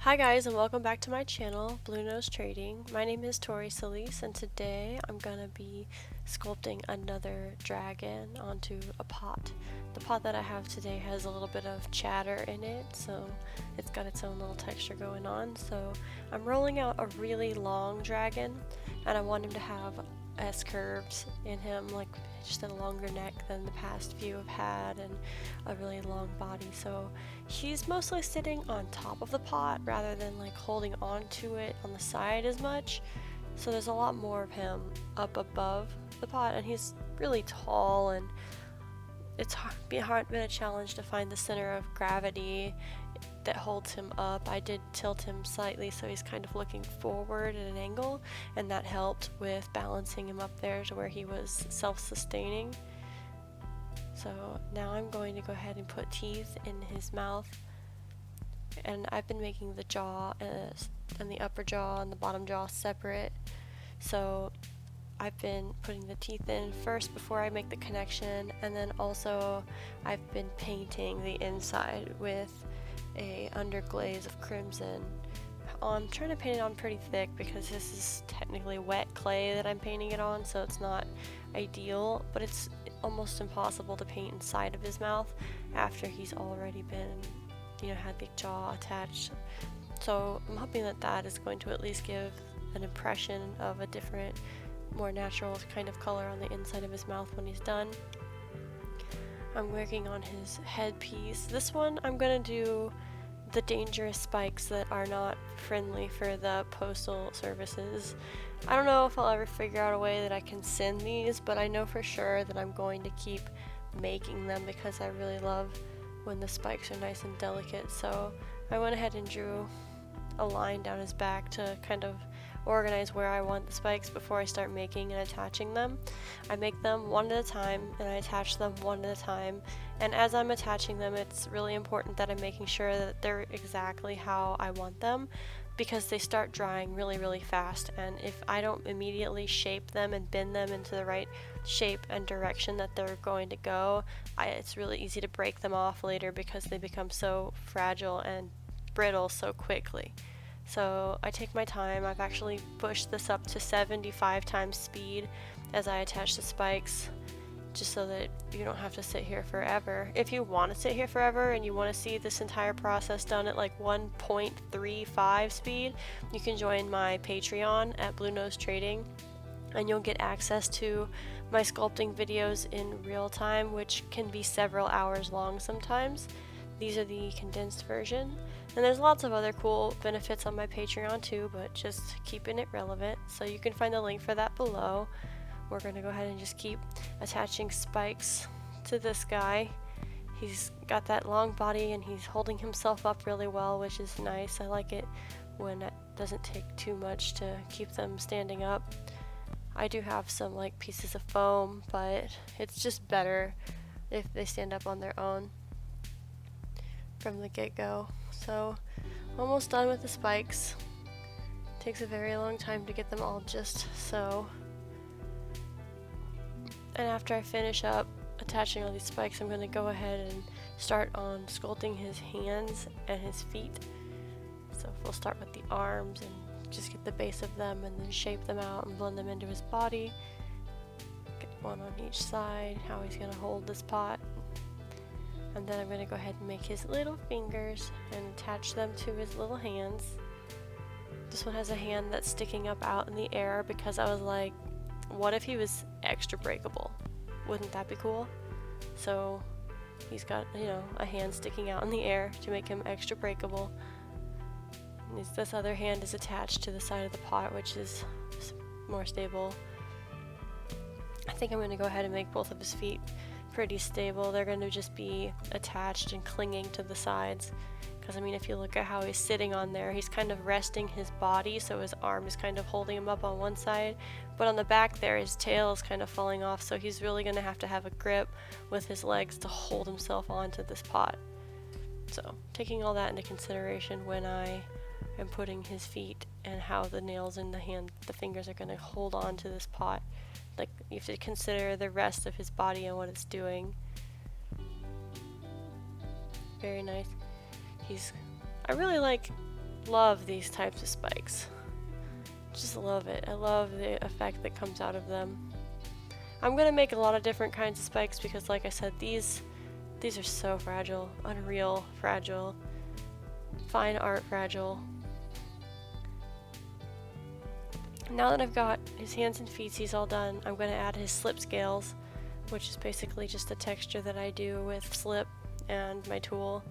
Hi guys, and welcome back to my channel, Blue Nose Trading. My name is Tori Solis, and today I'm gonna be sculpting another dragon onto a pot. The pot that I have today has a little bit of chatter in it, so it's got its own little texture going on. So I'm rolling out a really long dragon, and I want him to have S-curves in him, like just a longer neck than the past few have had, and a really long body. So he's mostly sitting on top of the pot rather than like holding on to it on the side as much. So there's a lot more of him up above the pot, and he's really tall, and it's been a challenge to find the center of gravity that holds him up. I did tilt him slightly so he's kind of looking forward at an angle, and that helped with balancing him up there to where he was self-sustaining. So now I'm going to go ahead and put teeth in his mouth, and I've been making the jaw and the upper jaw and the bottom jaw separate. So I've been putting the teeth in first before I make the connection, and then also I've been painting the inside with a underglaze of crimson. I'm trying to paint it on pretty thick because this is technically wet clay that I'm painting it on, so it's not ideal, but it's almost impossible to paint inside of his mouth after he's already been, had the jaw attached. So I'm hoping that that is going to at least give an impression of a different, more natural kind of color on the inside of his mouth when he's done. I'm working on his headpiece. This one I'm going to do the dangerous spikes that are not friendly for the postal services. I don't know if I'll ever figure out a way that I can send these, but I know for sure that I'm going to keep making them because I really love when the spikes are nice and delicate. So I went ahead and drew a line down his back to kind of organize where I want the spikes before I start making and attaching them. I make them one at a time, and I attach them one at a time, and as I'm attaching them, it's really important that I'm making sure that they're exactly how I want them, because they start drying really fast, and if I don't immediately shape them and bend them into the right shape and direction that they're going to go, it's really easy to break them off later because they become so fragile and brittle so quickly. So I take my time. I've actually pushed this up to 75 times speed as I attach the spikes, just so that you don't have to sit here forever. If you want to sit here forever and you want to see this entire process done at like 1.35 speed, you can join my Patreon at Blue Nose Trading, and you'll get access to my sculpting videos in real time, which can be several hours long sometimes. These are the condensed version. And there's lots of other cool benefits on my Patreon too, but just keeping it relevant. So you can find the link for that below. We're going to go ahead and just keep attaching spikes to this guy. He's got that long body and he's holding himself up really well, which is nice. I like it when it doesn't take too much to keep them standing up. I do have some like pieces of foam, but it's just better if they stand up on their own from the get-go. So almost done with the spikes. Takes a very long time to get them all just so. And after I finish up attaching all these spikes, I'm going to go ahead and start on sculpting his hands and his feet. So we'll start with the arms and just get the base of them and then shape them out and blend them into his body. Get one on each side, how he's going to hold this pot. And then I'm going to go ahead and make his little fingers and attach them to his little hands. This one has a hand that's sticking up out in the air because I was like, what if he was extra breakable? Wouldn't that be cool? So he's got, a hand sticking out in the air to make him extra breakable. And this other hand is attached to the side of the pot, which is more stable. I think I'm going to go ahead and make both of his feet pretty stable. They're going to just be attached and clinging to the sides, because if you look at how he's sitting on there, he's kind of resting his body, so his arm is kind of holding him up on one side, but on the back there his tail is kind of falling off, so he's really going to have a grip with his legs to hold himself onto this pot. So taking all that into consideration when I am putting his feet and how the nails in the fingers are going to hold on to this pot. Like, you have to consider the rest of his body and what it's doing. Very nice. I really like love these types of spikes. Just love it. I love the effect that comes out of them. I'm gonna make a lot of different kinds of spikes because, like I said, these are so fragile, unreal fragile, fine art fragile. Now that I've got his hands and feetsies all done, I'm going to add his slip scales, which is basically just a texture that I do with slip and my tool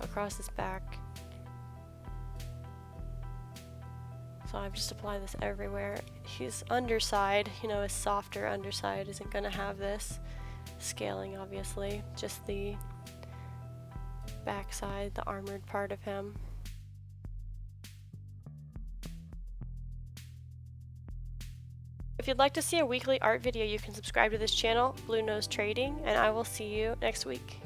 across his back. So I've just applied this everywhere. His underside, you know, his softer underside isn't going to have this scaling, obviously, just the backside, the armored part of him. If you'd like to see a weekly art video, you can subscribe to this channel, Blue Nose Trading, and I will see you next week.